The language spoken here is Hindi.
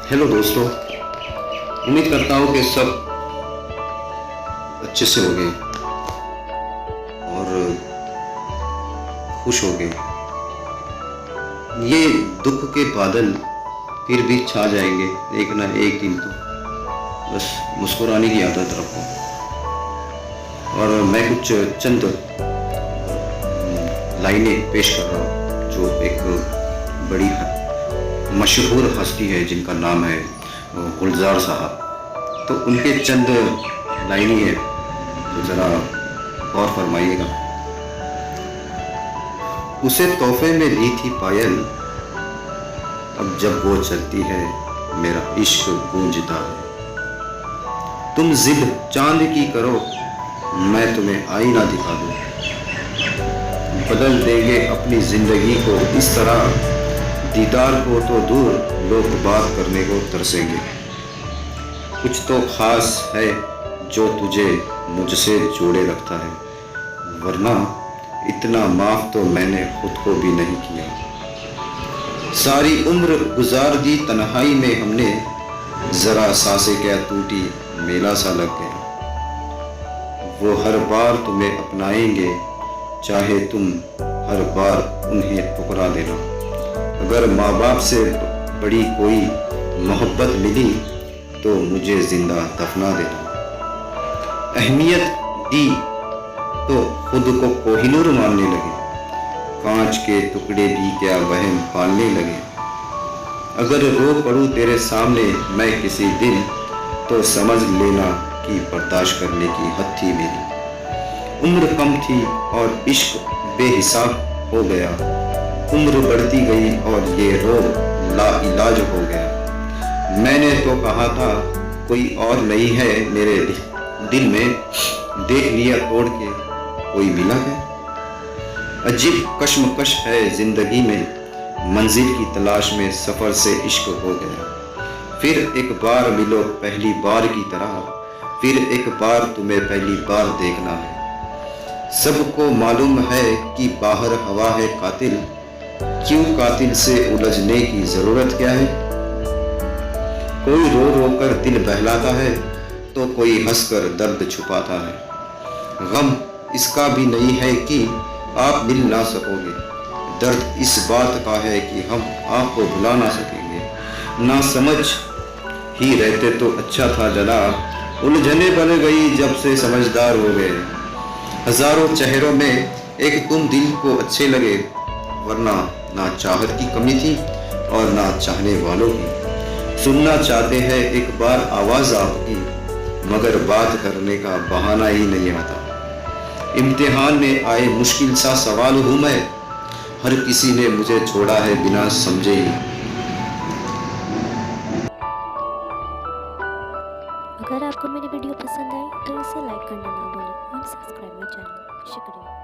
हेलो दोस्तों, उम्मीद करता हूँ कि सब अच्छे से होंगे और खुश होंगे। ये दुख के बादल फिर भी छा जाएंगे एक ना एक दिन तो। बस मुस्कुराने की आदत रखो। और मैं कुछ चंद लाइनें पेश कर रहा हूँ जो एक बड़ी मशहूर हस्ती है जिनका नाम है गुलजार साहब। तो उनके चंद लाइनें हैं तो ज़रा गौर फरमाइएगा। उसे तोहफे में दी थी पायल, अब जब वो चलती है मेरा इश्क गूंजता है। तुम जिद चांद की करो, मैं तुम्हें आईना दिखा दूं। बदल देंगे अपनी जिंदगी को इस तरह, दीदार को तो दूर लोग बात करने को तरसेंगे। कुछ तो खास है जो तुझे मुझसे जोड़े रखता है, वरना इतना माफ तो मैंने खुद को भी नहीं किया। सारी उम्र गुजार दी तन्हाई में हमने, जरा सांसें क्या टूटी मेला सा लग गया। वो हर बार तुम्हें अपनाएंगे, चाहे तुम हर बार उन्हें ठुकरा देना। अगर माँ बाप से बड़ी कोई मोहब्बत मिली तो मुझे जिंदा दफना देना। अहमियत दी तो खुद को कोहिनूर मानने लगे, कांच के टुकड़े भी क्या वहम पालने लगे। अगर रो पड़ूं तेरे सामने मैं किसी दिन, तो समझ लेना कि बर्दाश्त करने की हद थी मेरी। उम्र कम थी और इश्क बेहिसाब हो गया, उम्र बढ़ती गई और ये रोग लाइलाज हो गया। मैंने तो कहा था कोई और नहीं है मेरे दिल में, देख लिया तोड़ के कोई मिला है। अजीब कश्मकश है जिंदगी में, मंजिल की तलाश में सफर से इश्क हो गया। फिर एक बार मिलो पहली बार की तरह, फिर एक बार तुम्हें पहली बार देखना है। सबको मालूम है कि बाहर हवा है कातिल, क्यों कातिल से उलझने की जरूरत क्या है। कोई रो रो कर दिल बहलाता है तो कोई हंसकर दर्द छुपाता है। गम इसका भी नहीं है कि आप मिल ना सकोगे, दर्द इस बात का है कि हम आपको भुला ना सकेंगे। ना समझ ही रहते तो अच्छा था जना, उलझने बन गई जब से समझदार हो गए। हजारों चेहरों में एक तुम दिल को अच्छे लगे, वरना ना चाहत की कमी थी और ना चाहने वालों की। सुनना चाहते हैं एक बार आवाज आपकी, मगर बात करने का बहाना ही नहीं आता। इम्तिहान में आए मुश्किल सा सवाल हूं मैं, हर किसी ने मुझे छोड़ा है बिना समझे ही। अगर आपको मेरी वीडियो पसंद आई तो इसे लाइक करना ना भूलें और सब्सक्राइब माय चैनल। शुक्रिया।